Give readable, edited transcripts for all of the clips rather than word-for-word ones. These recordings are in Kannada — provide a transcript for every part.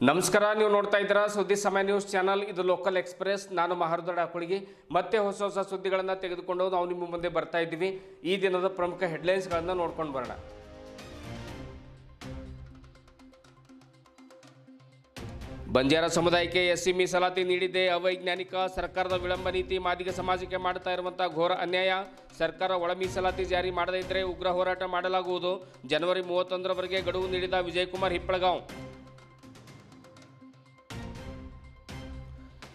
ನಮಸ್ಕಾರ, ನೀವು ನೋಡ್ತಾ ಇದ್ದೀರಾ ಸುದ್ದಿ ಸಮಯ ನ್ಯೂಸ್ ಚಾನಲ್. ಇದು ಲೋಕಲ್ ಎಕ್ಸ್ಪ್ರೆಸ್. ನಾನು ಮಹರ್ದೊಡ ಅಕುಳಿಗೆ ಮತ್ತೆ ಹೊಸ ಸುದ್ದಿಗಳನ್ನು ತೆಗೆದುಕೊಂಡು ನಾವು ನಿಮ್ಮ ಮುಂದೆ ಬರ್ತಾ ಇದ್ದೀವಿ. ಈ ದಿನದ ಪ್ರಮುಖ ಹೆಡ್ಲೈನ್ಸ್ಗಳನ್ನು ನೋಡ್ಕೊಂಡು ಬರೋಣ. ಬಂಜಾರ ಸಮುದಾಯಕ್ಕೆ ಎಸ್ಸಿ ಮೀಸಲಾತಿ ನೀಡಿದ್ದೇ ಅವೈಜ್ಞಾನಿಕ. ಸರ್ಕಾರದ ವಿಳಂಬ ನೀತಿ ಮಾದಿಗ ಸಮಾಜಕ್ಕೆ ಮಾಡ್ತಾ ಇರುವಂತಹ ಘೋರ ಅನ್ಯಾಯ. ಸರ್ಕಾರ ಒಳ ಮೀಸಲಾತಿ ಜಾರಿ ಮಾಡದೇ ಇದ್ದರೆ ಉಗ್ರ ಹೋರಾಟ ಮಾಡಲಾಗುವುದು. ಜನವರಿ 31ರವರೆಗೆ ಗಡುವು ನೀಡಿದ ವಿಜಯಕುಮಾರ್ ಹಿಪ್ಪಳಗಾಂವ್.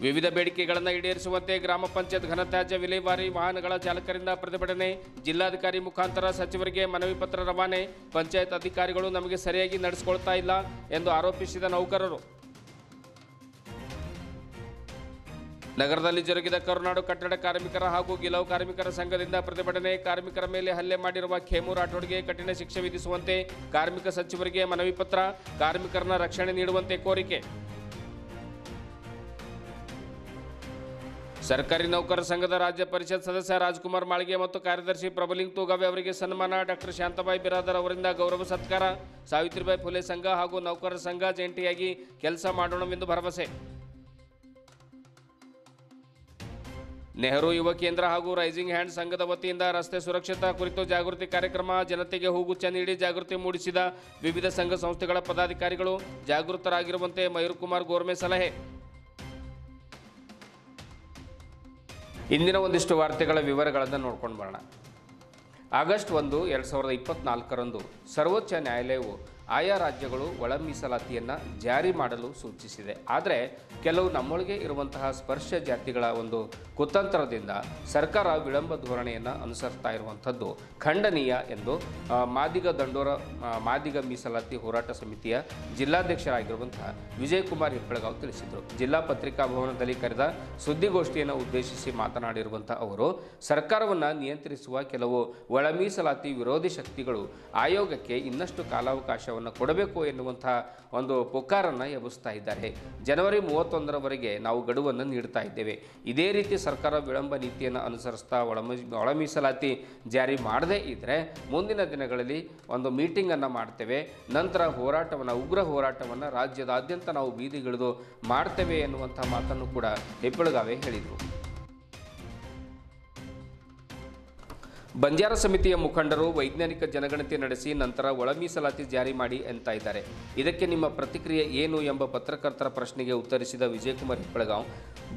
ವಿವಿಧ ಬೇಡಿಕೆಗಳನ್ನು ಈಡೇರಿಸುವಂತೆ ಗ್ರಾಮ ಪಂಚಾಯತ್ ಘನತ್ಯಾಜ್ಯ ವಿಲೇವಾರಿ ವಾಹನಗಳ ಚಾಲಕರಿಂದ ಪ್ರತಿಭಟನೆ. ಜಿಲ್ಲಾಧಿಕಾರಿ ಮುಖಾಂತರ ಸಚಿವರಿಗೆ ಮನವಿ ಪತ್ರ ರವಾನೆ. ಪಂಚಾಯತ್ ಅಧಿಕಾರಿಗಳು ನಮಗೆ ಸರಿಯಾಗಿ ನಡೆಸಿಕೊಳ್ತಾ ಇಲ್ಲ ಎಂದು ಆರೋಪಿಸಿದ ನೌಕರರು. ನಗರದಲ್ಲಿ ಜರುಗಿದ ಕರುನಾಡು ಕಟ್ಟಡ ಕಾರ್ಮಿಕರ ಹಾಗೂ ಗಿಲವು ಕಾರ್ಮಿಕರ ಸಂಘದಿಂದ ಪ್ರತಿಭಟನೆ. ಕಾರ್ಮಿಕರ ಮೇಲೆ ಹಲ್ಲೆ ಮಾಡಿರುವ ಖೇಮು ರಾಠೋಡ್ಗೆ ಕಠಿಣ ಶಿಕ್ಷೆ ವಿಧಿಸುವಂತೆ ಕಾರ್ಮಿಕ ಸಚಿವರಿಗೆ ಮನವಿ ಪತ್ರ. ಕಾರ್ಮಿಕರನ್ನ ರಕ್ಷಣೆ ನೀಡುವಂತೆ ಕೋರಿಕೆ. ಸರ್ಕಾರಿ ನೌಕರರ ಸಂಘದ ರಾಜ್ಯ ಪರಿಷತ್ ಸದಸ್ಯ ರಾಜ್ಕುಮಾರ್ ಮಾಳಿಗೆ ಮತ್ತು ಕಾರ್ಯದರ್ಶಿ ಪ್ರಭುಲಿಂಗ್ ತೂಗಾವೆ ಅವರಿಗೆ ಸನ್ಮಾನ. ಡಾಕ್ಟರ್ ಶಾಂತಾಬಾಯಿ ಬಿರಾದರ್ ಅವರಿಂದ ಗೌರವ ಸತ್ಕಾರ. ಸಾವಿತ್ರಿಬಾಯಿ ಫುಲೆ ಸಂಘ ಹಾಗೂ ನೌಕರರ ಸಂಘ ಜಂಟಿಯಾಗಿ ಕೆಲಸ ಮಾಡೋಣವೆಂದು ಭರವಸೆ. ನೆಹರು ಯುವ ಕೇಂದ್ರ ಹಾಗೂ ರೈಸಿಂಗ್ ಹ್ಯಾಂಡ್ ಸಂಘದ ವತಿಯಿಂದ ರಸ್ತೆ ಸುರಕ್ಷತಾ ಕುರಿತು ಜಾಗೃತಿ ಕಾರ್ಯಕ್ರಮ. ಜನತೆಗೆ ಹೂಗುಚ್ಛ ನೀಡಿ ಜಾಗೃತಿ ಮೂಡಿಸಿದ ವಿವಿಧ ಸಂಘ ಸಂಸ್ಥೆಗಳ ಪದಾಧಿಕಾರಿಗಳು. ಜಾಗೃತರಾಗಿರುವಂತೆ ಮಯೂರ್ ಕುಮಾರ್ ಗೋರ್ಮೆ ಸಲಹೆ. ಇಂದಿನ ಒಂದಿಷ್ಟು ವಾರ್ತೆಗಳ ವಿವರಗಳನ್ನು ನೋಡ್ಕೊಂಡು ಬರೋಣ. ಆಗಸ್ಟ್ 1, 2024ರಂದು ಸರ್ವೋಚ್ಚ ನ್ಯಾಯಾಲಯವು ಆಯಾ ರಾಜ್ಯಗಳು ಒಳ ಮೀಸಲಾತಿಯನ್ನು ಜಾರಿ ಮಾಡಲು ಸೂಚಿಸಿದೆ. ಆದರೆ ಕೆಲವು ನಮ್ಮೊಳಗೆ ಇರುವಂತಹ ಸ್ಪರ್ಶ ಜಾತಿಗಳ ಒಂದು ಕುತಂತ್ರದಿಂದ ಸರ್ಕಾರ ವಿಳಂಬ ಧೋರಣೆಯನ್ನು ಅನುಸರಿಸ್ತಾ ಇರುವಂಥದ್ದು ಖಂಡನೀಯ ಎಂದು ಮಾದಿಗ ಮೀಸಲಾತಿ ಹೋರಾಟ ಸಮಿತಿಯ ಜಿಲ್ಲಾಧ್ಯಕ್ಷರಾಗಿರುವಂತಹ ವಿಜಯಕುಮಾರ್ ಹಿಪ್ಪಳಗಾಂವ್ ತಿಳಿಸಿದರು. ಜಿಲ್ಲಾ ಪತ್ರಿಕಾ ಭವನದಲ್ಲಿ ಕರೆದ ಸುದ್ದಿಗೋಷ್ಠಿಯನ್ನು ಉದ್ದೇಶಿಸಿ ಮಾತನಾಡಿರುವಂಥ ಅವರು, ಸರ್ಕಾರವನ್ನು ನಿಯಂತ್ರಿಸುವ ಕೆಲವು ಒಳ ಮೀಸಲಾತಿ ವಿರೋಧಿ ಶಕ್ತಿಗಳು ಆಯೋಗಕ್ಕೆ ಇನ್ನಷ್ಟು ಕಾಲಾವಕಾಶವನ್ನು ಕೊಡಬೇಕು ಎನ್ನುವಂತಹ ಒಂದು ಪುಕಾರನ್ನು ಎಬ್ಬಿಸ್ತಾ ಇದ್ದಾರೆ. ಜನವರಿ 31ರವರೆಗೆ ನಾವು ಗಡುವನ್ನು ನೀಡ್ತಾ ಇದ್ದೇವೆ. ಇದೇ ರೀತಿ ಸರ್ಕಾರ ವಿಳಂಬ ನೀತಿಯನ್ನು ಅನುಸರಿಸ್ತಾ ಒಳ ಮೀಸಲಾತಿ ಜಾರಿ ಮಾಡದೇ ಇದ್ದರೆ ಮುಂದಿನ ದಿನಗಳಲ್ಲಿ ಒಂದು ಮೀಟಿಂಗನ್ನು ಮಾಡ್ತೇವೆ. ನಂತರ ಉಗ್ರ ಹೋರಾಟವನ್ನು ರಾಜ್ಯದಾದ್ಯಂತ ನಾವು ಬೀದಿಗಿಳಿದು ಮಾಡ್ತೇವೆ ಎನ್ನುವಂಥ ಮಾತನ್ನು ಕೂಡ ಹಿಪ್ಪಳಗಾವೆ ಹೇಳಿದರು. ಬಂಜಾರ ಸಮಿತಿಯ ಮುಖಂಡರು ವೈಜ್ಞಾನಿಕ ಜನಗಣತಿ ನಡೆಸಿ ನಂತರ ಒಳ ಮೀಸಲಾತಿ ಜಾರಿ ಮಾಡಿ ಅಂತ ಇದ್ದಾರೆ. ಇದಕ್ಕೆ ನಿಮ್ಮ ಪ್ರತಿಕ್ರಿಯೆ ಏನು ಎಂಬ ಪತ್ರಕರ್ತರ ಪ್ರಶ್ನೆಗೆ ಉತ್ತರಿಸಿದ ವಿಜಯಕುಮಾರ್ ಹಿಪ್ಪಳಗಾಂವ್,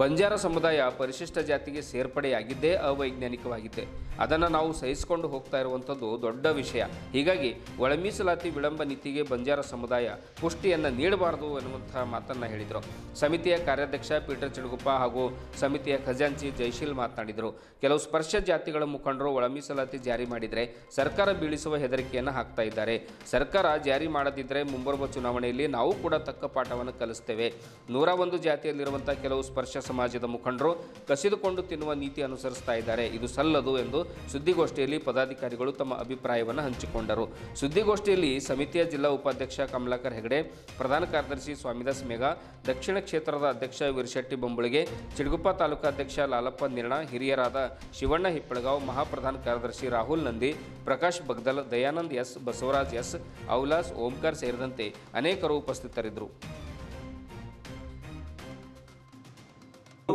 ಬಂಜಾರ ಸಮುದಾಯ ಪರಿಶಿಷ್ಟ ಜಾತಿಗೆ ಸೇರ್ಪಡೆಯಾಗಿದ್ದೇ ಅವೈಜ್ಞಾನಿಕವಾಗಿದೆ. ಅದನ್ನು ನಾವು ಸಹಿಸಿಕೊಂಡು ಹೋಗ್ತಾ ಇರುವಂಥದ್ದು ದೊಡ್ಡ ವಿಷಯ. ಹೀಗಾಗಿ ಒಳ ಮೀಸಲಾತಿ ವಿಳಂಬ ನೀತಿಗೆ ಬಂಜಾರ ಸಮುದಾಯ ಪುಷ್ಟಿಯನ್ನು ನೀಡಬಾರದು ಎನ್ನುವಂತಹ ಮಾತನ್ನು ಹೇಳಿದರು. ಸಮಿತಿಯ ಕಾರ್ಯಾಧ್ಯಕ್ಷ ಪೀಟರ್ ಚಿಡಗುಪ್ಪ ಹಾಗೂ ಸಮಿತಿಯ ಖಜಾಂಚಿ ಜೈಶೀಲ್ ಮಾತನಾಡಿದರು. ಕೆಲವು ಸ್ಪರ್ಶ ಜಾತಿಗಳ ಮುಖಂಡರು ಒಳ ಮೀಸಲಾತಿ ಜಾರಿ ಮಾಡಿದರೆ ಸರ್ಕಾರ ಬೀಳಿಸುವ ಹೆದರಿಕೆಯನ್ನು ಹಾಕ್ತಾ ಇದ್ದಾರೆ. ಸರ್ಕಾರ ಜಾರಿ ಮಾಡದಿದ್ದರೆ ಮುಂಬರುವ ಚುನಾವಣೆಯಲ್ಲಿ ನಾವು ಕೂಡ ತಕ್ಕ ಪಾಠವನ್ನು ಕಲಿಸ್ತೇವೆ. 101 ಜಾತಿಯಲ್ಲಿರುವಂತಹ ಕೆಲವು ಸ್ಪರ್ಶ ಸಮಾಜದ ಮುಖಂಡರು ಕಸಿದುಕೊಂಡು ತಿನ್ನುವ ನೀತಿ ಅನುಸರಿಸ್ತಾ ಇದ್ದಾರೆ. ಇದು ಸಲ್ಲದು ಎಂದು ಸುದ್ದಿಗೋಷ್ಠಿಯಲ್ಲಿ ಪದಾಧಿಕಾರಿಗಳು ತಮ್ಮ ಅಭಿಪ್ರಾಯವನ್ನು ಹಂಚಿಕೊಂಡರು. ಸುದ್ದಿಗೋಷ್ಠಿಯಲ್ಲಿ ಸಮಿತಿಯ ಜಿಲ್ಲಾ ಉಪಾಧ್ಯಕ್ಷ ಕಮಲಾಕರ್ ಹೆಗಡೆ, ಪ್ರಧಾನ ಕಾರ್ಯದರ್ಶಿ ಸ್ವಾಮಿದಾಸ್ ಮೇಘ, ದಕ್ಷಿಣ ಕ್ಷೇತ್ರದ ಅಧ್ಯಕ್ಷ ವೀರಶೆಟ್ಟಿ ಬೊಂಬಳಿಗೆ, ಚಿಡಗುಪ್ಪ ತಾಲೂಕಾಧ್ಯಕ್ಷ ಲಾಲಪ್ಪ ನಿರ್ಣ, ಹಿರಿಯರಾದ ಶಿವಣ್ಣ ಹಿಪ್ಪಳಗಾಂವ್, ಮಹಾಪ್ರಧಾನ ಕಾರ್ಯದರ್ಶಿ ರಾಹುಲ್ ನಂದಿ, ಪ್ರಕಾಶ್ ಬಗ್ದಲ್, ದಯಾನಂದ್ ಎಸ್, ಬಸವರಾಜ್ ಎಸ್, ಔಲಾಸ್, ಓಂಕಾರ್ ಸೇರಿದಂತೆ ಅನೇಕರು ಉಪಸ್ಥಿತರಿದ್ದರು.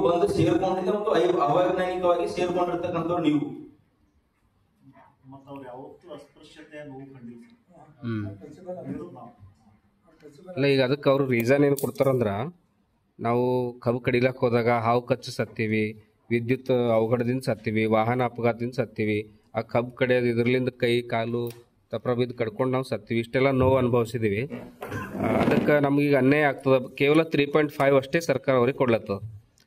ಬಂದು ಸೇರ್ಕೊಂಡಿದ್ದ ಮತ್ತು ಅವೈಜ್ಞಾನಿಕವಾಗಿ ಸೇರ್ಕೊಂಡಿರ್ತಕ್ಕಂಥವ್ರು ನೀವು ಅಲ್ಲ, ಈಗ ಅದಕ್ಕೆ ಅವರು ರೀಸನ್ ಏನು ಕೊಡ್ತಾರಂದ್ರ, ನಾವು ಕಬ್ಬು ಕಡಿಲಕ್ಕೆ ಹೋದಾಗ ಹಾವು ಕಚ್ಚು ಸತ್ತೀವಿ, ವಿದ್ಯುತ್ ಅವಘಡದಿಂದ ಸತ್ತೀವಿ, ವಾಹನ ಅಪಘಾತದಿಂದ ಸತ್ತೀವಿ, ಆ ಕಬ್ಬು ಕಡಿಯೋದು ಇದರ್ಲಿಂದ ಕೈ ಕಾಲು ತಪ್ರ ಬಿದ್ದು ಕಡ್ಕೊಂಡು ನಾವು ಸತ್ತೀವಿ, ಇಷ್ಟೆಲ್ಲ ನೋವು ಅನುಭವಿಸಿದ್ದೀವಿ. ಅದಕ್ಕೆ ನಮಗೀಗ ಅನ್ಯಾಯ ಆಗ್ತದೆ. ಕೇವಲ 3.5 ಅಷ್ಟೇ ಸರ್ಕಾರ ಅವ್ರಿಗೆ ಕೊಡ್ಲತ್ತದ.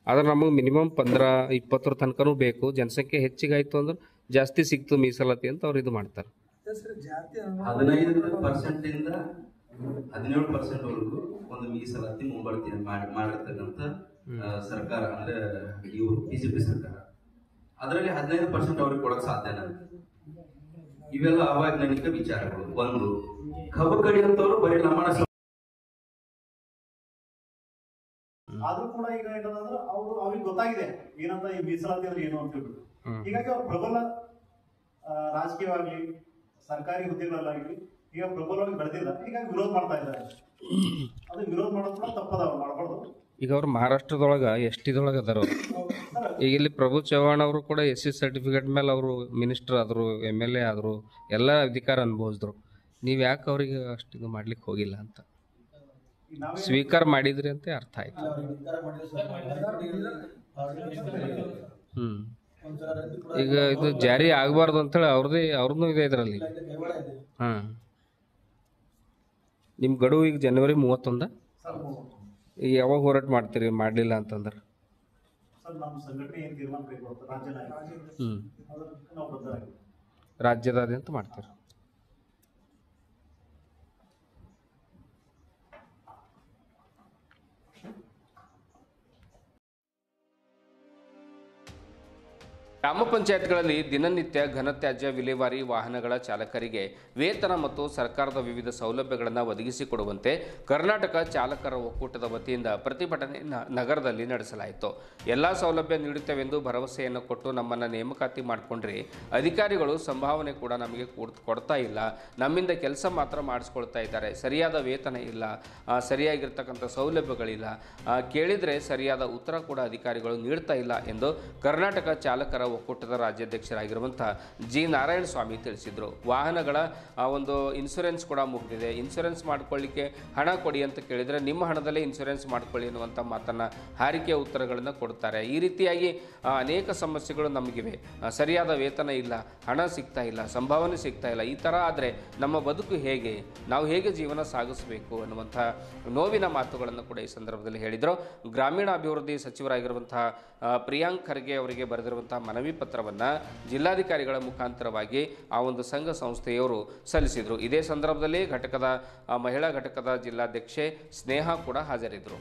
ಆದ್ರೆ ನಮಗೆ ಮಿನಿಮಮ್ 15-20 ತನಕನೂ ಬೇಕು. ಜನಸಂಖ್ಯೆ ಹೆಚ್ಚಿಗಾಯ್ತು ಅಂದ್ರೆ ಜಾಸ್ತಿ ಸಿಕ್ತು ಮೀಸಲಾತಿ ಅಂತ ಅವ್ರು ಇದು ಮಾಡ್ತಾರೆ. 15% ಇಂದ 17% ವರೆಗೂ ಒಂದು ಮೀಸಲಾತಿ ಮುಂಬಡ್ತಿ ಮಾಡಿರ್ತಕ್ಕಂಥ ಸರ್ಕಾರ ಅಂದ್ರೆ ಇವರು ಬಿಜೆಪಿ ಸರ್ಕಾರ. ಅದರಲ್ಲಿ 15% ಅವ್ರಿಗೆ ಕೊಡಕ್ ಸಾಧ್ಯನ? ಇವೆಲ್ಲ ಅವೈಜ್ಞಾನಿಕ ವಿಚಾರಗಳು. ಒಂದು ಕಬ್ಬು ಕಡಿಯಂತವ್ರು ಬರೀ ಲಂಬಾಣ ಆದ್ರೂ ಕೂಡ ಈಗ ಏನಂದ್ರೆ ಅವ್ರಿಗೆ ಗೊತ್ತಾಗಿದೆ ಏನಂತ ಈ ಮೀಸಲಾತಿ ಅಂದ್ರೆ ಏನು ಅಂತ ಹೇಳ್ಬಿಟ್ಟು. ಹೀಗಾಗಿ ಅವ್ರು ಪ್ರಬಲ ರಾಜಕೀಯವಾಗ್ಲಿ ಸರ್ಕಾರಿ ಹುದ್ದೆಗಳಲ್ಲಾಗ್ಲಿ ಈಗ ಪ್ರಬಲವಾಗಿ ಬೆಳೆದಿಲ್ಲ, ಹೀಗಾಗಿ ವಿರೋಧ ಮಾಡ್ತಾ ಇದ್ದಾರೆ. ಅದು ವಿರೋಧ ಮಾಡೋದು ಕೂಡ ತಪ್ಪದ ಮಾಡಬಾರ್ದು. ಈಗ ಅವ್ರು ಮಹಾರಾಷ್ಟ್ರದೊಳಗೆ ಎಷ್ಟಿದೊಳಗೆ ಅದಾರ ಅವರು. ಈಗ ಇಲ್ಲಿ ಪ್ರಭು ಚವ್ಹಾಣ್ ಅವರು ಕೂಡ SC ಸರ್ಟಿಫಿಕೇಟ್ ಮೇಲೆ ಅವರು ಮಿನಿಸ್ಟರ್ ಆದರು, MLA ಆದರು, ಎಲ್ಲ ಅಧಿಕಾರ ಅನುಭವಿಸಿದ್ರು. ನೀವು ಯಾಕೆ ಅವ್ರಿಗೆ ಅಷ್ಟು ಇದು ಮಾಡ್ಲಿಕ್ಕೆ ಹೋಗಿಲ್ಲ ಅಂತ ಸ್ವೀಕಾರ ಮಾಡಿದ್ರಿ ಅಂತ ಅರ್ಥ ಆಯ್ತು. ಈಗ ಇದು ಜಾರಿ ಆಗಬಾರ್ದು ಅಂತೇಳಿ ಅವ್ರದ್ದು ಇದೆ ಇದರಲ್ಲಿ. ನಿಮ್ಮ ಗಡುವು ಈಗ ಜನವರಿ 31. ಈಗ ಯಾವಾಗ ಹೋರಾಟ ಮಾಡ್ತೀರಿ ಮಾಡಲಿಲ್ಲ ಅಂತಂದ್ರೆ? ರಾಜ್ಯದಾದ್ಯಂತ ಮಾಡ್ತೀರಿ. ಗ್ರಾಮ ಪಂಚಾಯತ್ಗಳಲ್ಲಿ ದಿನನಿತ್ಯ ಘನತ್ಯಾಜ್ಯ ವಿಲೇವಾರಿ ವಾಹನಗಳ ಚಾಲಕರಿಗೆ ವೇತನ ಮತ್ತು ಸರ್ಕಾರದ ವಿವಿಧ ಸೌಲಭ್ಯಗಳನ್ನು ಒದಗಿಸಿಕೊಡುವಂತೆ ಕರ್ನಾಟಕ ಚಾಲಕರ ಒಕ್ಕೂಟದ ವತಿಯಿಂದ ಪ್ರತಿಭಟನೆ ನಗರದಲ್ಲಿ ನಡೆಸಲಾಯಿತು. ಎಲ್ಲ ಸೌಲಭ್ಯ ನೀಡುತ್ತೇವೆಂದು ಭರವಸೆಯನ್ನು ಕೊಟ್ಟು ನಮ್ಮನ್ನು ನೇಮಕಾತಿ ಮಾಡಿಕೊಂಡ್ರೆ ಅಧಿಕಾರಿಗಳು ಸಂಭಾವನೆ ಕೂಡ ನಮಗೆ ಕೊಡ್ತಾ ಇಲ್ಲ, ನಮ್ಮಿಂದ ಕೆಲಸ ಮಾತ್ರ ಮಾಡಿಸ್ಕೊಳ್ತಾ ಇದ್ದಾರೆ, ಸರಿಯಾದ ವೇತನ ಇಲ್ಲ, ಸರಿಯಾಗಿರ್ತಕ್ಕಂಥ ಸೌಲಭ್ಯಗಳಿಲ್ಲ, ಕೇಳಿದರೆ ಸರಿಯಾದ ಉತ್ತರ ಕೂಡ ಅಧಿಕಾರಿಗಳು ನೀಡ್ತಾ ಇಲ್ಲ ಎಂದು ಕರ್ನಾಟಕ ಚಾಲಕರ ಒಕ್ಕೂಟದ ರಾಜ್ಯಾಧ್ಯಕ್ಷರಾಗಿರುವಂಥ ಜಿ ನಾರಾಯಣ ಸ್ವಾಮಿ ತಿಳಿಸಿದರು. ವಾಹನಗಳ ಒಂದು ಇನ್ಶೂರೆನ್ಸ್ ಕೂಡ ಮುಗಿದಿದೆ, ಇನ್ಶೂರೆನ್ಸ್ ಮಾಡ್ಕೊಳ್ಳಿಕ್ಕೆ ಹಣ ಕೊಡಿ ಅಂತ ಕೇಳಿದರೆ ನಿಮ್ಮ ಹಣದಲ್ಲೇ ಇನ್ಶೂರೆನ್ಸ್ ಮಾಡ್ಕೊಳ್ಳಿ ಅನ್ನುವಂಥ ಮಾತನ್ನು ಹಾರಿಕೆಯ ಉತ್ತರಗಳನ್ನು ಕೊಡ್ತಾರೆ. ಈ ರೀತಿಯಾಗಿ ಅನೇಕ ಸಮಸ್ಯೆಗಳು ನಮಗಿವೆ. ಸರಿಯಾದ ವೇತನ ಇಲ್ಲ, ಹಣ ಸಿಗ್ತಾ ಇಲ್ಲ, ಸಂಭಾವನೆ ಸಿಗ್ತಾ ಇಲ್ಲ. ಈ ಥರ ಆದರೆ ನಮ್ಮ ಬದುಕು ಹೇಗೆ, ನಾವು ಹೇಗೆ ಜೀವನ ಸಾಗಿಸಬೇಕು ಅನ್ನುವಂಥ ನೋವಿನ ಮಾತುಗಳನ್ನು ಕೂಡ ಈ ಸಂದರ್ಭದಲ್ಲಿ ಹೇಳಿದರು. ಗ್ರಾಮೀಣಾಭಿವೃದ್ಧಿ ಸಚಿವರಾಗಿರುವಂತಹ ಪ್ರಿಯಾಂಕ್ ಖರ್ಗೆ ಅವರಿಗೆ ಬರೆದಿರುವಂತಹ ಮನವಿ ಪತ್ರವನ್ನು ಜಿಲ್ಲಾಧಿಕಾರಿಗಳ ಮುಖಾಂತರವಾಗಿ ಆ ಒಂದು ಸಂಘ ಸಂಸ್ಥೆಯವರು ಸಲ್ಲಿಸಿದರು. ಇದೇ ಸಂದರ್ಭದಲ್ಲಿ ಮಹಿಳಾ ಘಟಕದ ಜಿಲ್ಲಾಧ್ಯಕ್ಷೆ ಸ್ನೇಹ ಕೂಡ ಹಾಜರಿದ್ದರು.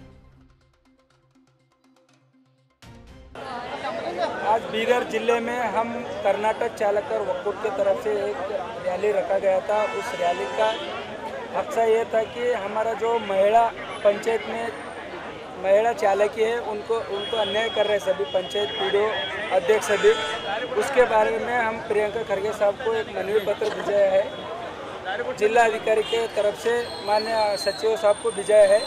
आज बीदर जिले में हम कर्नाटक चालकर वक्फ की तरफ से एक रैली रखा गया था। उस रैली का मकसद ये था कि हमारा जो महिला पंचायत में महिला चालक है उनको अन्याय कर रहे सभी पंचायत PDO अध्यक्ष सभी, उसके बारे में हम प्रियंका खरगे साहब को एक मनवी पत्र भिजाया है। जिला अधिकारी के तरफ से माननीय सचिव साहब को भिजाया है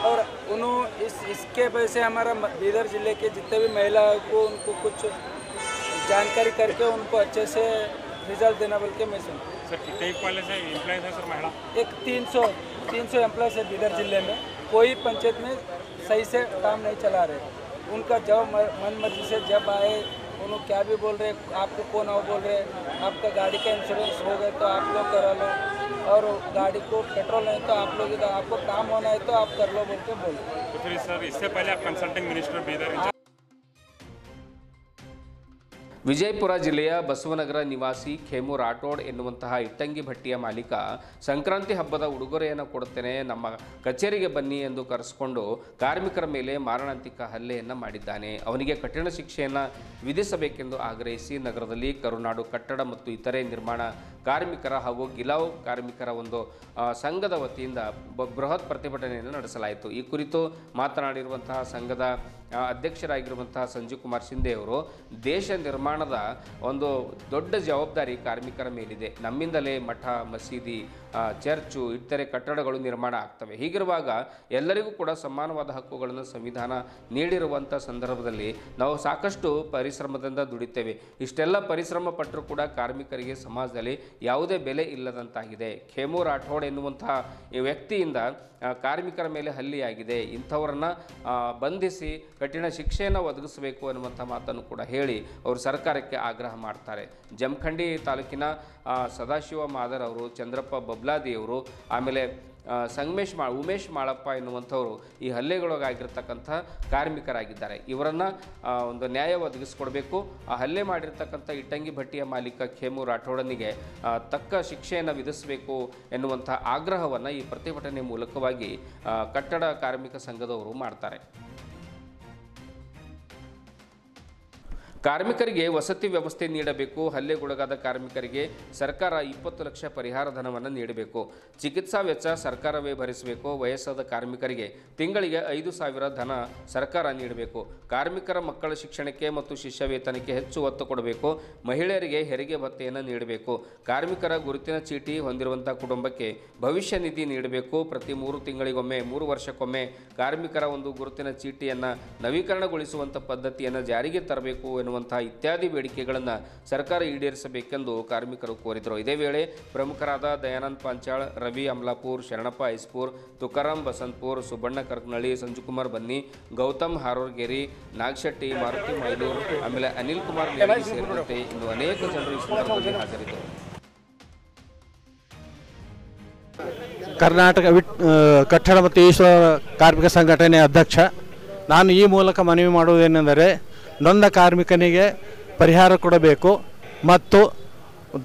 और उन्होंने इसके वजह से हमारा बीदर जिले के जितने भी महिला को उनको कुछ जानकारी करके उनको अच्छे से रिजल्ट देना बोल के मैं सुनता हूँ। सर कितने एम्प्लॉयज है सर महिला? एक 300 एम्प्लॉयज है बीदर जिले में। कोई पंचायत में सही से काम नहीं चला रहे, उनका जब मन मर्जी से जब आए उन्होंने क्या भी बोल रहे, आपको कौन आओ बोल रहे, आपका गाड़ी का इंश्योरेंस हो गया तो आप लोग करा लो, और गाड़ी को पेट्रोल नहीं तो आप लोग, आपको काम होना है तो आप कर लो बोल के बोल। तो फिर सर इससे पहले आप कंसल्टिंग मिनिस्टर बीदर ವಿಜಯಪುರ ಜಿಲ್ಲೆಯ ಬಸವನಗರ ನಿವಾಸಿ ಖೇಮು ರಾಠೋಡ್ ಎನ್ನುವಂತಹ ಇಟ್ಟಂಗಿ ಭಟ್ಟಿಯ ಮಾಲೀಕ ಸಂಕ್ರಾಂತಿ ಹಬ್ಬದ ಉಡುಗೊರೆಯನ್ನು ಕೊಡುತ್ತೇನೆ, ನಮ್ಮ ಕಚೇರಿಗೆ ಬನ್ನಿ ಎಂದು ಕರೆಸಿಕೊಂಡು ಕಾರ್ಮಿಕರ ಮೇಲೆ ಮಾರಣಾಂತಿಕ ಹಲ್ಲೆಯನ್ನು ಮಾಡಿದ್ದಾನೆ. ಅವನಿಗೆ ಕಠಿಣ ಶಿಕ್ಷೆಯನ್ನು ವಿಧಿಸಬೇಕೆಂದು ಆಗ್ರಹಿಸಿ ನಗರದಲ್ಲಿ ಕರುನಾಡು ಕಟ್ಟಡ ಮತ್ತು ಇತರೆ ನಿರ್ಮಾಣ ಕಾರ್ಮಿಕರ ಹಾಗೂ ಗಿಲಾವ್ ಕಾರ್ಮಿಕರ ಒಂದು ಸಂಘದ ವತಿಯಿಂದ ಬೃಹತ್ ಪ್ರತಿಭಟನೆಯನ್ನು ನಡೆಸಲಾಯಿತು. ಈ ಕುರಿತು ಮಾತನಾಡಿರುವಂತಹ ಸಂಘದ ಅಧ್ಯಕ್ಷರಾಗಿರುವಂತಹ ಸಂಜೀವ್ ಕುಮಾರ್ ಶಿಂದೆ ಅವರು, ದೇಶ ನಿರ್ಮಾಣದ ಒಂದು ದೊಡ್ಡ ಜವಾಬ್ದಾರಿ ಕಾರ್ಮಿಕರ ಮೇಲಿದೆ. ನಮ್ಮಿಂದಲೇ ಮಠ, ಮಸೀದಿ, ಚರ್ಚು, ಇತರೆ ಕಟ್ಟಡಗಳು ನಿರ್ಮಾಣ ಆಗ್ತವೆ. ಹೀಗಿರುವಾಗ ಎಲ್ಲರಿಗೂ ಕೂಡ ಸಮಾನವಾದ ಹಕ್ಕುಗಳನ್ನು ಸಂವಿಧಾನ ನೀಡಿರುವಂಥ ಸಂದರ್ಭದಲ್ಲಿ ನಾವು ಸಾಕಷ್ಟು ಪರಿಶ್ರಮದಿಂದ ದುಡಿತೇವೆ. ಇಷ್ಟೆಲ್ಲ ಪರಿಶ್ರಮ ಪಟ್ಟರೂ ಕೂಡ ಕಾರ್ಮಿಕರಿಗೆ ಸಮಾಜದಲ್ಲಿ ಯಾವುದೇ ಬೆಲೆ ಇಲ್ಲದಂತಾಗಿದೆ. ಖೇಮು ರಾಠೋಡ್ ಎನ್ನುವಂತಹ ಈ ವ್ಯಕ್ತಿಯಿಂದ ಕಾರ್ಮಿಕರ ಮೇಲೆ ಹಲ್ಲೆಯಾಗಿದೆ. ಇಂಥವರನ್ನು ಬಂಧಿಸಿ ಕಠಿಣ ಶಿಕ್ಷೆಯನ್ನು ಒದಗಿಸಬೇಕು ಅನ್ನುವಂಥ ಮಾತನ್ನು ಕೂಡ ಹೇಳಿ ಅವರು ಸರ್ಕಾರಕ್ಕೆ ಆಗ್ರಹ ಮಾಡ್ತಾರೆ. ಜಮಖಂಡಿ ತಾಲೂಕಿನ ಸದಾಶಿವ ಮಾದರ್ ಅವರು, ಚಂದ್ರಪ್ಪ ಬಬ್ಲಾದಿಯವರು, ಆಮೇಲೆ ಉಮೇಶ್ ಮಾಳಪ್ಪ ಎನ್ನುವಂಥವರು ಈ ಹಲ್ಲೆಗೊಳಗಾಗಿರ್ತಕ್ಕಂಥ ಕಾರ್ಮಿಕರಾಗಿದ್ದಾರೆ. ಇವರನ್ನು ಒಂದು ನ್ಯಾಯ ಒದಗಿಸ್ಕೊಡ್ಬೇಕು. ಆ ಹಲ್ಲೆ ಮಾಡಿರ್ತಕ್ಕಂಥ ಇಟ್ಟಂಗಿ ಭಟ್ಟಿಯ ಮಾಲೀಕ ಖೇಮು ರಾಠೋಡನಿಗೆ ತಕ್ಕ ಶಿಕ್ಷೆಯನ್ನು ವಿಧಿಸಬೇಕು ಎನ್ನುವಂಥ ಆಗ್ರಹವನ್ನು ಈ ಪ್ರತಿಭಟನೆ ಮೂಲಕವಾಗಿ ಕಟ್ಟಡ ಕಾರ್ಮಿಕ ಸಂಘದವರು ಮಾಡ್ತಾರೆ. ಕಾರ್ಮಿಕರಿಗೆ ವಸತಿ ವ್ಯವಸ್ಥೆ ನೀಡಬೇಕು. ಹಲ್ಲೆಗೊಳಗಾದ ಕಾರ್ಮಿಕರಿಗೆ ಸರ್ಕಾರ 20 ಲಕ್ಷ ಪರಿಹಾರ ಧನವನ್ನು ನೀಡಬೇಕು. ಚಿಕಿತ್ಸಾ ವೆಚ್ಚ ಸರ್ಕಾರವೇ ಭರಿಸಬೇಕು. ವಯಸ್ಸಾದ ಕಾರ್ಮಿಕರಿಗೆ ತಿಂಗಳಿಗೆ 5,000 ಧನ ಸರ್ಕಾರ ನೀಡಬೇಕು. ಕಾರ್ಮಿಕರ ಮಕ್ಕಳ ಶಿಕ್ಷಣಕ್ಕೆ ಮತ್ತು ಶಿಷ್ಯ ವೇತನಕ್ಕೆ ಹೆಚ್ಚು ಒತ್ತು ಕೊಡಬೇಕು. ಮಹಿಳೆಯರಿಗೆ ಹೆರಿಗೆ ಭತ್ಯೆಯನ್ನು ನೀಡಬೇಕು. ಕಾರ್ಮಿಕರ ಗುರುತಿನ ಚೀಟಿ ಹೊಂದಿರುವಂಥ ಕುಟುಂಬಕ್ಕೆ ಭವಿಷ್ಯ ನಿಧಿ ನೀಡಬೇಕು. ಪ್ರತಿ 3 ತಿಂಗಳಿಗೊಮ್ಮೆ 3 ವರ್ಷಕ್ಕೊಮ್ಮೆ ಕಾರ್ಮಿಕರ ಒಂದು ಗುರುತಿನ ಚೀಟಿಯನ್ನು ನವೀಕರಣಗೊಳಿಸುವಂಥ ಪದ್ಧತಿಯನ್ನು ಜಾರಿಗೆ ತರಬೇಕು ಎನ್ನುವಂತಹ ಇತ್ಯಾದಿ ಬೇಡಿಕೆಗಳನ್ನು ಸರ್ಕಾರ ಈಡೇರಿಸಬೇಕೆಂದು ಕಾರ್ಮಿಕರು ಕೋರಿದರು. ಇದೇ ವೇಳೆ ಪ್ರಮುಖರಾದ ದಯಾನಂದ್ ಪಾಂಚಾಳ್, ರವಿ ಅಮಲಾಪುರ್, ಶರಣಪ್ಪ ಐಸ್ಪುರ್, ತುಕಾರಾಮ್ ಬಸಂತಪುರ್, ಸುಬ್ಬಣ್ಣ ಕರ್ಕನಳ್ಳಿ, ಸಂಜುಕುಮಾರ್ ಬನ್ನಿ, ಗೌತಮ್ ಹಾರೋರ್ಗೇರಿ, ನಾಗಶೆಟ್ಟಿ, ಮಾರುತಿ ಮೈಲೂರ್, ಆಮೇಲೆ ಅನಿಲ್ ಕುಮಾರ್ ನೇರಗಿ ಸೇರಿದಂತೆ ಇನ್ನು ಅನೇಕ ಜನರು ಈ ಸಂದರ್ಭದಲ್ಲಿ ಹಾಜರಿದ್ದರು. ಕರ್ನಾಟಕ ಕಟ್ಟಡ ಮತ್ತು ಈಶ್ವರ ಕಾರ್ಮಿಕ ಸಂಘಟನೆ ಅಧ್ಯಕ್ಷ. ನಾನು ಈ ಮೂಲಕ ಮನವಿ ಮಾಡುವುದೇನೆಂದರೆ ನೊಂದ ಕಾರ್ಮಿಕನಿಗೆ ಪರಿಹಾರ ಕೊಡಬೇಕು ಮತ್ತು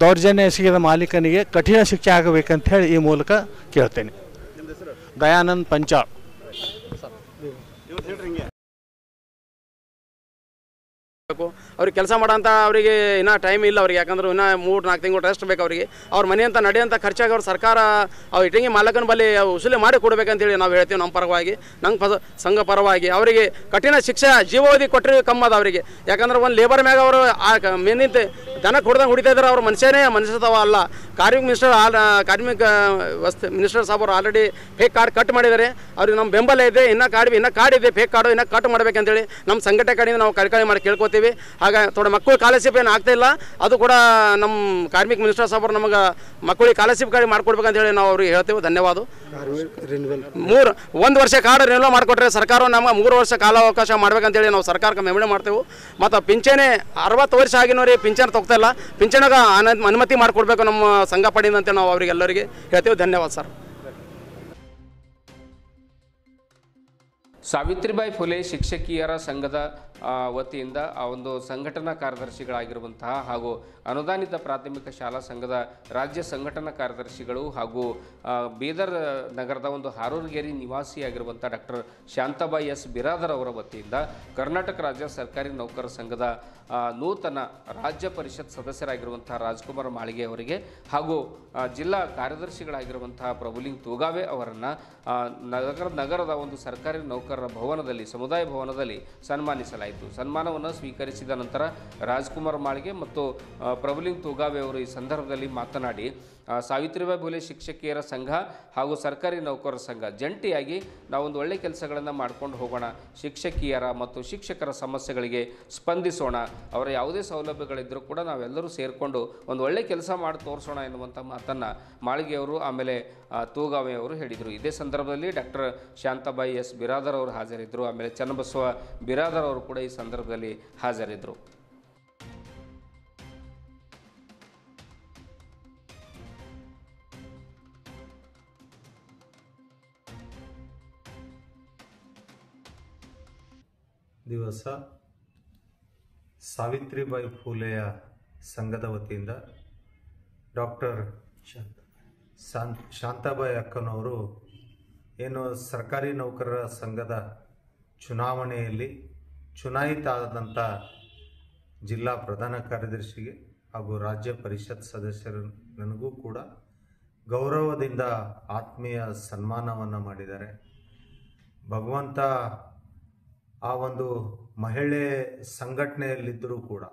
ದೌರ್ಜನ್ಯ ಎಸಗಿದ ಮಾಲೀಕನಿಗೆ ಕಠಿಣ ಶಿಕ್ಷೆ ಆಗಬೇಕಂತ ಹೇಳಿ ಈ ಮೂಲಕ ಕೇಳ್ತೇನೆ. ದಯಾನಂದ್ ಪಂಚಾಳ್. ಅವ್ರಿಗೆ ಕೆಲಸ ಮಾಡೋಂಥ ಅವರಿಗೆ ಇನ್ನೂ ಟೈಮ್ ಇಲ್ಲ ಅವ್ರಿಗೆ, ಯಾಕಂದ್ರೆ ಇನ್ನೂ 3-4 ತಿಂಗಳು ರೆಸ್ಟ್ ಬೇಕು ಅವರಿಗೆ. ಅವ್ರ ಮನೆಯಂತ ನಡೆಯೋಂಥ ಖರ್ಚಾಗಿ ಅವ್ರು ಸರ್ಕಾರ ಅವ್ರು ಇಟ್ಟಂಗಿ ಮಾಲಕನ ಬಳಿ ಉಸುಲಿ ಮಾಡಿ ಕೊಡಬೇಕಂತೇಳಿ ನಾವು ಹೇಳ್ತೀವಿ. ನಮ್ಮ ಪರವಾಗಿ, ನಂಗೆ ಸಂಘ ಪರವಾಗಿ ಅವರಿಗೆ ಕಠಿಣ ಶಿಕ್ಷೆ ಜೀವಾವಧಿ ಕೊಟ್ಟರೆ ಕಮ್ಮದ ಅವರಿಗೆ. ಯಾಕಂದ್ರೆ ಒಂದು ಲೇಬರ್ ಮ್ಯಾಗ ಅವರು ಮೇನಿಂತ ದನ ಕೊಡ್ದಂಗೆ ಹೊಡಿತಾ ಇದ್ದಾರೆ. ಅವ್ರ ಮನುಷ್ಯತ್ವ ಅಲ್ಲ. ಕಾರ್ಮಿಕ ವ್ಯವಸ್ಥೆ ಮಿನಿಸ್ಟರ್ ಸಾಬ್ ಅವರು ಆಲ್ರೆಡಿ ಫೇಕ್ ಕಾರ್ಡ್ ಕಟ್ ಮಾಡಿದ್ದಾರೆ. ಅವ್ರಿಗೆ ನಮ್ಮ ಬೆಂಬಲ ಇದೆ. ಇನ್ನೂ ಕಾರ್ಡ್ ಇದೆ, ಫೇಕ್ ಕಾರ್ಡು ಇನ್ನೂ ಕಟ್ ಮಾಡಬೇಕಂತೇಳಿ ನಮ್ಮ ಸಂಘಟನೆ ಕಡೆಯಿಂದ ನಾವು ಕಳ್ಕಳಿ ಮಾಡಿ ಕೇಳ್ಕೊತೀವಿ. ಹಾಗೆ ಥೋಡೆ ಮಕ್ಕಳು ಸ್ಕಾಲರ್ಶಿಪ್ ಏನು ಆಗ್ತಾ ಇಲ್ಲ, ಅದು ಕೂಡ ನಮ್ಮ ಕಾರ್ಮಿಕ ಮಿನಿಸ್ಟರ್ ಸಾಬ್ ಅವರು ನಮಗೆ ಮಕ್ಕಳಿಗೆ ಸ್ಕಾಲರ್ಶಿಪ್ ಕಾರ್ಡ್ ಮಾಡ್ಕೊಡ್ಬೇಕಂತ ಹೇಳಿ ನಾವು ಅವ್ರಿಗೆ ಹೇಳ್ತೇವೆ. ಧನ್ಯವಾದ. 1 ವರ್ಷ ಕಾರ್ಡ್ ರಿನ್ಯೂವಲ್ ಮಾಡಿಕೊಟ್ರೆ ಸರ್ಕಾರ ನಮಗೆ 3 ವರ್ಷ ಕಾಲಾವಕಾಶ ಮಾಡ್ಬೇಕಂತೇಳಿ ನಾವು ಸರ್ಕಾರಕ್ಕೆ ಮೆಮಣೆ ಮಾಡ್ತೇವೆ. ಮತ್ತು ಪಿಂಚಣಿ 60 ವರ್ಷ ಆಗಿನವ್ರಿಗೆ ಪಿಂಚಣಿ ತೊಗ್ತಾ ಇಲ್ಲ, ಪಿಂಚಣಿಗೆ ಅನುಮತಿ ಮಾಡಿಕೊಡ್ಬೇಕು ನಮ್ಮ ಸಂಘ ಪಡೆಯಿಂದ ಅಂತ ನಾವು ಅವರಿಗೆಲ್ಲರಿಗೆ ಹೇಳ್ತೇವೆ. ಧನ್ಯವಾದ ಸರ್. ಸಾವಿತ್ರಿಬಾಯಿ ಫುಲೆ ಶಿಕ್ಷಕಿಯರ ಸಂಘದ ವತಿಯಿಂದ ಆ ಒಂದು ಸಂಘಟನಾ ಕಾರ್ಯದರ್ಶಿಗಳಾಗಿರುವಂತಹ ಹಾಗೂ ಅನುದಾನಿತ ಪ್ರಾಥಮಿಕ ಶಾಲಾ ಸಂಘದ ರಾಜ್ಯ ಸಂಘಟನಾ ಕಾರ್ಯದರ್ಶಿಗಳು ಹಾಗೂ ಬೀದರ್ ನಗರದ ಒಂದು ಹಾರೂರ್ಗೇರಿ ನಿವಾಸಿಯಾಗಿರುವಂಥ ಡಾಕ್ಟರ್ ಶಾಂತಾಬಾಯಿ ಎಸ್ ಬಿರಾದರ್ ಅವರ ವತಿಯಿಂದ ಕರ್ನಾಟಕ ರಾಜ್ಯ ಸರ್ಕಾರಿ ನೌಕರರ ಸಂಘದ ನೂತನ ರಾಜ್ಯ ಪರಿಷತ್ ಸದಸ್ಯರಾಗಿರುವಂಥ ರಾಜ್ಕುಮಾರ್ ಮಾಳಿಗೆ ಅವರಿಗೆ ಹಾಗೂ ಜಿಲ್ಲಾ ಕಾರ್ಯದರ್ಶಿಗಳಾಗಿರುವಂತಹ ಪ್ರಭುಲಿಂಗ್ ತೂಗಾವೆ ಅವರನ್ನು ನಗರದ ಒಂದು ಸರ್ಕಾರಿ ನೌಕರರ ಭವನದಲ್ಲಿ, ಸಮುದಾಯ ಭವನದಲ್ಲಿ ಸನ್ಮಾನಿಸಲಾಯಿತು. ಸನ್ಮಾನವನ್ನು ಸ್ವೀಕರಿಸಿದ ನಂತರ ರಾಜ್ಕುಮಾರ್ ಮಾಳಿಗೆ ಮತ್ತು ಪ್ರಭುಲಿಂಗ್ ತೂಗಾವೆ ಅವರು ಈ ಸಂದರ್ಭದಲ್ಲಿ ಮಾತನಾಡಿ ಸಾವಿತ್ರಿಬಾಯಿ ಫುಲೆ ಶಿಕ್ಷಕಿಯರ ಸಂಘ ಹಾಗೂ ಸರ್ಕಾರಿ ನೌಕರರ ಸಂಘ ಜಂಟಿಯಾಗಿ ನಾವೊಂದು ಒಳ್ಳೆ ಕೆಲಸಗಳನ್ನು ಮಾಡ್ಕೊಂಡು ಹೋಗೋಣ, ಶಿಕ್ಷಕಿಯರ ಮತ್ತು ಶಿಕ್ಷಕರ ಸಮಸ್ಯೆಗಳಿಗೆ ಸ್ಪಂದಿಸೋಣ, ಅವರ ಯಾವುದೇ ಸೌಲಭ್ಯಗಳಿದ್ದರೂ ಕೂಡ ನಾವೆಲ್ಲರೂ ಸೇರಿಕೊಂಡು ಒಂದು ಒಳ್ಳೆ ಕೆಲಸ ಮಾಡಿ ತೋರಿಸೋಣ ಎನ್ನುವಂಥ ಮಾತನ್ನು ಮಾಳಿಗೆಯವರು ಆಮೇಲೆ ತೂಗಾವೆ ಅವರು ಹೇಳಿದರು. ಇದೇ ಸಂದರ್ಭದಲ್ಲಿ ಡಾಕ್ಟರ್ ಶಾಂತಾಬಾಯಿ ಎಸ್ ಬಿರಾದರ್ ಅವರು ಹಾಜರಿದ್ದರು. ಆಮೇಲೆ ಚನ್ನಬಸವ ಬಿರಾದರ್ ಅವರು ಕೂಡ ಈ ಸಂದರ್ಭದಲ್ಲಿ ಹಾಜರಿದ್ದರು. ದಿವಸ ಸಾವಿತ್ರಿಬಾಯಿ ಫುಲೆಯ ಸಂಘದ ವತಿಯಿಂದ ಡಾಕ್ಟರ್ ಶಾಂತಾಬಾಯಿ ಅಕ್ಕನವರು ಏನು ಸರ್ಕಾರಿ ನೌಕರರ ಸಂಘದ ಚುನಾವಣೆಯಲ್ಲಿ ಚುನಾಯಿತ ಆದಂಥ ಜಿಲ್ಲಾ ಪ್ರಧಾನ ಕಾರ್ಯದರ್ಶಿಗೆ ಹಾಗೂ ರಾಜ್ಯ ಪರಿಷತ್ ಸದಸ್ಯರು ನನಗೂ ಕೂಡ ಗೌರವದಿಂದ ಆತ್ಮೀಯ ಸನ್ಮಾನವನ್ನು ಮಾಡಿದ್ದಾರೆ. ಭಗವಂತ ಆ ಒಂದು ಮಹಿಳೆ ಸಂಘಟನೆಯಲ್ಲಿದ್ದರೂ ಕೂಡ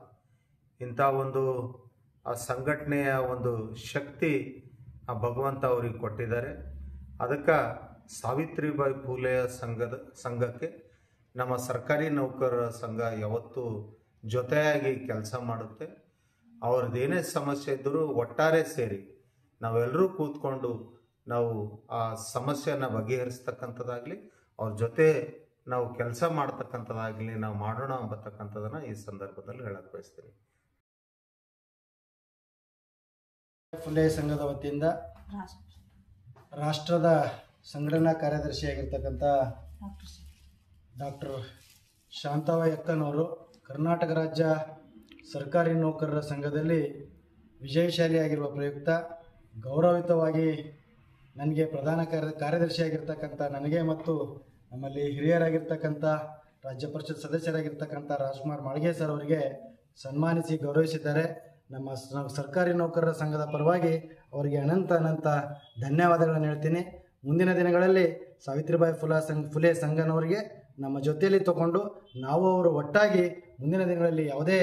ಇಂಥ ಒಂದು ಆ ಸಂಘಟನೆಯ ಒಂದು ಶಕ್ತಿ ಆ ಭಗವಂತ ಅವರಿಗೆ ಕೊಟ್ಟಿದ್ದಾರೆ. ಅದಕ್ಕೆ ಸಾವಿತ್ರಿಬಾಯಿ ಫುಲೆಯ ಸಂಘಕ್ಕೆ ನಮ್ಮ ಸರ್ಕಾರಿ ನೌಕರರ ಸಂಘ ಯಾವತ್ತೂ ಜೊತೆಯಾಗಿ ಕೆಲಸ ಮಾಡುತ್ತೆ. ಅವ್ರದ್ದೇನೇ ಸಮಸ್ಯೆ ಇದ್ದರೂ ಒಟ್ಟಾರೆ ಸೇರಿ ನಾವೆಲ್ಲರೂ ಕೂತ್ಕೊಂಡು ನಾವು ಆ ಸಮಸ್ಯೆಯನ್ನು ಬಗೆಹರಿಸ್ತಕ್ಕಂಥದ್ದಾಗಲಿ, ಅವ್ರ ಜೊತೆ ನಾವು ಕೆಲಸ ಮಾಡ್ತಕ್ಕಂಥದ್ದಾಗಲಿ ನಾವು ಮಾಡೋಣ ಅಂಬತಕ್ಕಂಥದ್ದನ್ನು ಈ ಸಂದರ್ಭದಲ್ಲಿ ಹೇಳಕ್ಕೆ ಬಯಸ್ತೀನಿ. ಫುಲೆ ಸಂಘದ ವತಿಯಿಂದ ರಾಷ್ಟ್ರದ ಸಂಘಟನಾ ಕಾರ್ಯದರ್ಶಿಯಾಗಿರ್ತಕ್ಕಂಥ ಡಾಕ್ಟರ್ ಶಾಂತಾಬಾಯಿ ಅಕ್ಕನವರು ಕರ್ನಾಟಕ ರಾಜ್ಯ ಸರ್ಕಾರಿ ನೌಕರರ ಸಂಘದಲ್ಲಿ ವಿಜಯಶಾಲಿಯಾಗಿರುವ ಪ್ರಯುಕ್ತ ಗೌರವಿತವಾಗಿ ನನಗೆ ಪ್ರಧಾನ ಕಾರ್ಯದರ್ಶಿಯಾಗಿರ್ತಕ್ಕಂಥ ನನಗೆ ಮತ್ತು ನಮ್ಮಲ್ಲಿ ಹಿರಿಯರಾಗಿರ್ತಕ್ಕಂಥ ರಾಜ್ಯ ಪರಿಷತ್ ಸದಸ್ಯರಾಗಿರ್ತಕ್ಕಂಥ ರಾಜ್ಕುಮಾರ್ ಮಾಳಿಗೆ ಸರ್ ಅವರಿಗೆ ಸನ್ಮಾನಿಸಿ ಗೌರವಿಸಿದ್ದಾರೆ. ನಮ್ಮ ಸರ್ಕಾರಿ ನೌಕರರ ಸಂಘದ ಪರವಾಗಿ ಅವರಿಗೆ ಅನಂತ ಧನ್ಯವಾದಗಳನ್ನು ಹೇಳ್ತೀನಿ. ಮುಂದಿನ ದಿನಗಳಲ್ಲಿ ಸಾವಿತ್ರಿಬಾಯಿ ಫುಲೆ ಸಂಘನವರಿಗೆ ನಮ್ಮ ಜೊತೆಯಲ್ಲಿ ತಗೊಂಡು ನಾವು ಅವರು ಒಟ್ಟಾಗಿ ಮುಂದಿನ ದಿನಗಳಲ್ಲಿ ಯಾವುದೇ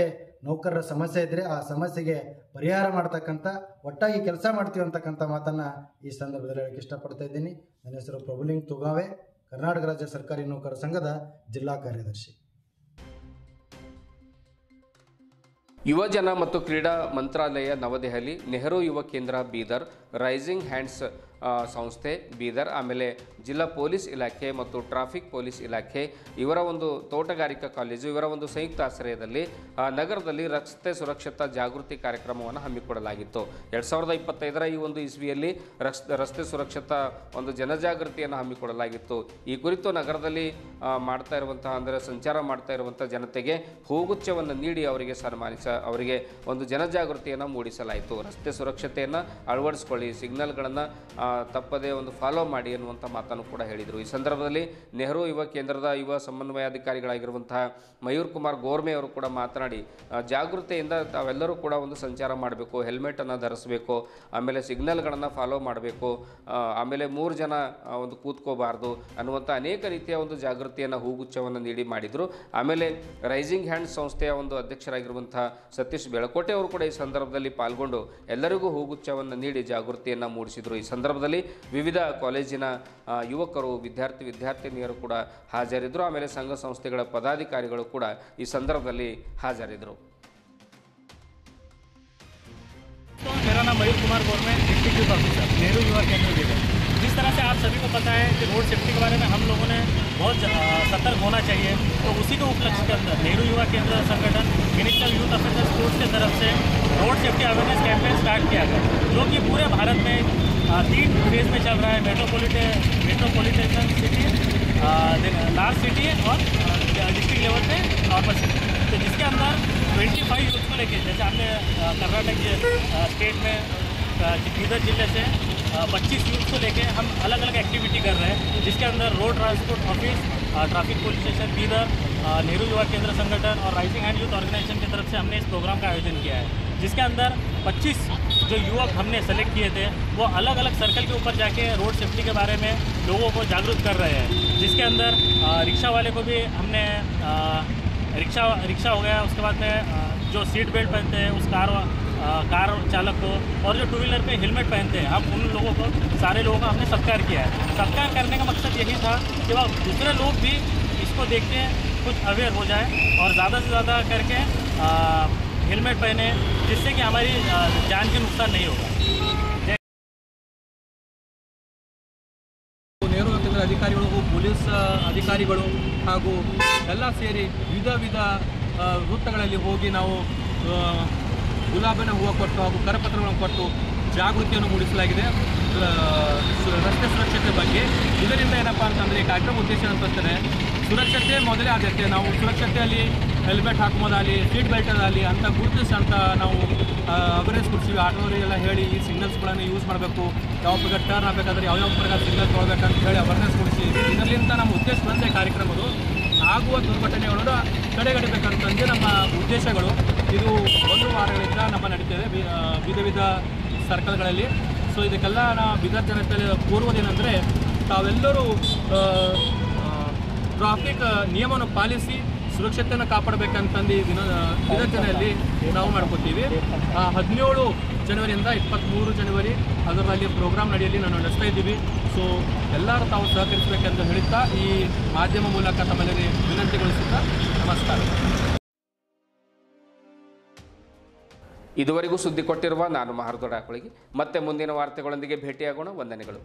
ನೌಕರರ ಸಮಸ್ಯೆ ಇದ್ದರೆ ಆ ಸಮಸ್ಯೆಗೆ ಪರಿಹಾರ ಮಾಡ್ತಕ್ಕಂಥ ಒಟ್ಟಾಗಿ ಕೆಲಸ ಮಾಡ್ತೀವಿ ಅಂತಕ್ಕಂಥ ಮಾತನ್ನು ಈ ಸಂದರ್ಭದಲ್ಲಿ ಹೇಳಕ್ಕೆ ಇಷ್ಟಪಡ್ತಾ ಇದ್ದೀನಿ. ನನ್ನ ಹೆಸರು ಪ್ರಭುಲಿಂಗ್ ತುಗಾವೆ, ಕರ್ನಾಟಕ ರಾಜ್ಯ ಸರ್ಕಾರಿ ನೌಕರರ ಸಂಘದ ಜಿಲ್ಲಾ ಕಾರ್ಯದರ್ಶಿ. ಯುವಜನ ಮತ್ತು ಕ್ರೀಡಾ ಮಂತ್ರಾಲಯ ನವದೆಹಲಿ, ನೆಹರು ಯುವ ಕೇಂದ್ರ ಬೀದರ್, ರೈಸಿಂಗ್ ಹ್ಯಾಂಡ್ಸ್ ಸಂಸ್ಥೆ ಬೀದರ್, ಆಮೇಲೆ ಜಿಲ್ಲಾ ಪೊಲೀಸ್ ಇಲಾಖೆ ಮತ್ತು ಟ್ರಾಫಿಕ್ ಪೊಲೀಸ್ ಇಲಾಖೆ ಇವರ ಒಂದು ತೋಟಗಾರಿಕಾ ಕಾಲೇಜು ಇವರ ಒಂದು ಸಂಯುಕ್ತ ಆಶ್ರಯದಲ್ಲಿ ನಗರದಲ್ಲಿ ರಸ್ತೆ ಸುರಕ್ಷತಾ ಜಾಗೃತಿ ಕಾರ್ಯಕ್ರಮವನ್ನು ಹಮ್ಮಿಕೊಳ್ಳಲಾಗಿತ್ತು. 2025ರ ಈ ಒಂದು ಇಸ್ವಿಯಲ್ಲಿ ರಸ್ತೆ ಸುರಕ್ಷತಾ ಒಂದು ಜನಜಾಗೃತಿಯನ್ನು ಹಮ್ಮಿಕೊಳ್ಳಲಾಗಿತ್ತು. ಈ ಕುರಿತು ನಗರದಲ್ಲಿ ಮಾಡ್ತಾ ಇರುವಂತಹ ಅಂದರೆ ಸಂಚಾರ ಮಾಡ್ತಾ ಇರುವಂಥ ಜನತೆಗೆ ಹೂಗುಚ್ಛವನ್ನು ನೀಡಿ ಅವರಿಗೆ ಒಂದು ಜನಜಾಗೃತಿಯನ್ನು ಮೂಡಿಸಲಾಯಿತು. ರಸ್ತೆ ಸುರಕ್ಷತೆಯನ್ನು ಅಳವಡಿಸಿಕೊಳ್ಳಿ, ಸಿಗ್ನಲ್ಗಳನ್ನು ತಪ್ಪದೇ ಒಂದು ಫಾಲೋ ಮಾಡಿ ಅನ್ನುವಂಥ ಮಾತನ್ನು ಕೂಡ ಹೇಳಿದರು. ಈ ಸಂದರ್ಭದಲ್ಲಿ ನೆಹರು ಯುವ ಕೇಂದ್ರದ ಯುವ ಸಮನ್ವಯಾಧಿಕಾರಿಗಳಾಗಿರುವಂತಹ ಮಯೂರ್ ಕುಮಾರ್ ಗೋರ್ಮೆ ಅವರು ಕೂಡ ಮಾತನಾಡಿ ಜಾಗೃತಿಯಿಂದ ತಾವೆಲ್ಲರೂ ಕೂಡ ಒಂದು ಸಂಚಾರ ಮಾಡಬೇಕು, ಹೆಲ್ಮೆಟನ್ನು ಧರಿಸಬೇಕು, ಆಮೇಲೆ ಸಿಗ್ನಲ್ಗಳನ್ನು ಫಾಲೋ ಮಾಡಬೇಕು, ಆಮೇಲೆ 3 ಜನ ಒಂದು ಕೂತ್ಕೋಬಾರ್ದು ಅನ್ನುವಂಥ ಅನೇಕ ರೀತಿಯ ಒಂದು ಜಾಗೃತಿಯನ್ನು ಹೂಗುಚ್ಛವನ್ನು ನೀಡಿ ಮಾಡಿದರು. ಆಮೇಲೆ ರೈಸಿಂಗ್ ಹ್ಯಾಂಡ್ಸ್ ಸಂಸ್ಥೆಯ ಒಂದು ಅಧ್ಯಕ್ಷರಾಗಿರುವಂತಹ ಸತೀಶ್ ಬೆಳಕೋಟೆ ಅವರು ಕೂಡ ಈ ಸಂದರ್ಭದಲ್ಲಿ ಪಾಲ್ಗೊಂಡು ಎಲ್ಲರಿಗೂ ಹೂಗುಚ್ಛವನ್ನು ನೀಡಿ ಜಾಗೃತಿಯನ್ನು ಮೂಡಿಸಿದರು. ಈ ಸಂದರ್ಭದಲ್ಲಿ ವಿವಿಧ ಕಾಲೇಜಿನ ಯುವಕರು, ವಿದ್ಯಾರ್ಥಿನಿಯರು ಕೂಡ ಹಾಜರಿದ್ದರು. ಆಮೇಲೆ ಸಂಘ ಸಂಸ್ಥೆಗಳ ಪದಾಧಿಕಾರಿಗಳು ಕೂಡ ಈ ಸಂದರ್ಭದಲ್ಲಿ ಹಾಜರಿದ್ದರು. मेरा नाम मयूर कुमार गौरमें, एग्जीक्यूटिव ऑफिसर, नेहरू युवा केंद्र बीदर। जिस तरह से आप सभी को पता है कि रोड सेफ्टी के बारे में हम लोगों ने बहुत सतर्क होना चाहिए, तो उसी के उपलक्ष्य के अंदर नेहरू युवा केंद्र संगठन ministry of youth affairs sports की तरफ से road safety awareness campaign start किया गया, जो कि पूरे भारत में 3 फेज में चल रहा है। मेट्रोपॉलिटन सिटी, लार्ज सिटी और डिस्ट्रिक्ट लेवल पे नॉर्मल सिटी। तो जिसके अंदर 25 यूथ को लेके, जैसे आपने कर्नाटक स्टेट में बीदर जिले से 25 यूथ को लेके हम अलग अलग एक्टिविटी कर रहे हैं, जिसके अंदर road transport office, traffic police station Bidar, Nehru युवा केंद्र संगठन और राइजिंग हैंड यूथ ऑर्गेनाइजेशन की तरफ से हमने इस प्रोग्राम का आयोजन किया है, जिसके अंदर 25 जो युवक हमने सेलेक्ट किए थे वो अलग अलग सर्कल के ऊपर जाके रोड सेफ्टी के बारे में लोगों को जागरूक कर रहे हैं। जिसके अंदर रिक्शा वाले को भी हमने रिक्शा हो गया, उसके बाद में जो सीट बेल्ट पहनते हैं उस कार चालक को, और जो 2 व्हीलर पे हेलमेट पहनते हैं, हम उन लोगों को, सारे लोगों का हमने सत्कार किया है। सत्कार करने का मकसद यही था कि वह दूसरे लोग भी इसको देख के कुछ अवेयर हो जाए और ज़्यादा से ज़्यादा करके हेलमेट पहने, जिससे कि हमारी जान के नुकसान नहीं होगा। ನೆಹರು ಕೇಂದ್ರ ಅಧಿಕಾರಿಗಳು, ಪೊಲೀಸ್ ಅಧಿಕಾರಿಗಳು ಹಾಗೂ ಎಲ್ಲ ಸೇರಿ ವಿವಿಧ ವೃತ್ತಗಳಲ್ಲಿ ಹೋಗಿ ನಾವು ಗುಲಾಬಿನ ಹೂವು ಕೊಟ್ಟು ಹಾಗೂ ಕರಪತ್ರಗಳನ್ನು ಕೊಟ್ಟು ಜಾಗೃತಿಯನ್ನು ಮೂಡಿಸಲಾಗಿದೆ ರಸ್ತೆ ಸುರಕ್ಷತೆ ಬಗ್ಗೆ. ಇದರಿಂದ ಏನಪ್ಪ ಅಂತಂದರೆ ಈ ಕಾರ್ಯಕ್ರಮ ಉದ್ದೇಶ ಅಂತಂದರೆ ಸುರಕ್ಷತೆ ಮೊದಲೇ ಆದ್ಯತೆ. ನಾವು ಸುರಕ್ಷತೆಯಲ್ಲಿ ಹೆಲ್ಮೆಟ್ ಹಾಕೋದಾಗಲಿ, ಸೀಟ್ ಬೆಲ್ಟಲ್ಲಿ ಅಂತ ಗುರುತಿಸಿ ಅಂತ ನಾವು ಅವೇರ್ನೆಸ್ ಕೊಡ್ತೀವಿ. ಆಟೋದವರಿಗೆಲ್ಲ ಹೇಳಿ ಈ ಸಿಗ್ನಲ್ಸ್ಗಳನ್ನು ಯೂಸ್ ಮಾಡಬೇಕು, ಯಾವ ಪ್ರಕಾರ ಟರ್ನ್ ಆಗಬೇಕಾದ್ರೆ ಯಾವ ಪ್ರಕಾರ ಸಿಗ್ನಲ್ ತೊಗೊಳ್ಬೇಕಂತ ಹೇಳಿ ಅವೇರ್ನೆಸ್ ಕೊಡಿಸಿ. ಇದರಿಂದ ನಮ್ಮ ಉದ್ದೇಶ ಬಂದೇ ಕಾರ್ಯಕ್ರಮಗಳು ಆಗುವ ದುರ್ಘಟನೆಗಳನ್ನು ತಡೆಗಟ್ಟಬೇಕಂತಂದು ನಮ್ಮ ಉದ್ದೇಶಗಳು. ಇದು 1 ವಾರಗಳಿಂದ ನಮ್ಮ ನಡೀತದೆ ವಿವಿಧ ಸರ್ಕಲ್ಗಳಲ್ಲಿ. ಸೊ ಇದಕ್ಕೆಲ್ಲ ನಾವು ಬೀದರ್ ಜನತೆಯಲ್ಲಿ ಕೋರುವುದೇನೆಂದರೆ ತಾವೆಲ್ಲರೂ ಟ್ರಾಫಿಕ್ ನಿಯಮವನ್ನು ಪಾಲಿಸಿ ಸುರಕ್ಷತೆಯನ್ನು ಕಾಪಾಡಬೇಕಂತಂದು ಬೀದರ್ ಜನರಲ್ಲಿ ನಾವು ಮಾಡ್ಕೋತೀವಿ. 17 ಜನವರಿಯಿಂದ 23 ಜನವರಿ ಅದರಲ್ಲಿ ಪ್ರೋಗ್ರಾಮ್ ನಡೆಯಲಿ ನಾವು ನಡೆಸ್ತಾ ಇದ್ದೀವಿ. ಸೊ ಎಲ್ಲರೂ ತಾವು ಸಹಕರಿಸಬೇಕೆಂದು ಹೇಳುತ್ತಾ ಈ ಮಾಧ್ಯಮ ಮೂಲಕ ತಮ್ಮಲ್ಲಿ ವಿನಂತಿಗೊಳಿಸುತ್ತಾ ನಮಸ್ಕಾರ. ಇದುವರೆಗೂ ಸುದ್ದಿ ಕೊಟ್ಟಿರುವ ನಾನು ಮಹಾರ್ದೊಡ ಆಕಳಿಗೆ ಮತ್ತೆ ಮುಂದಿನ ವಾರ್ತೆಗಳೊಂದಿಗೆ ಭೇಟಿಯಾಗೋಣ. ವಂದನೆಗಳು.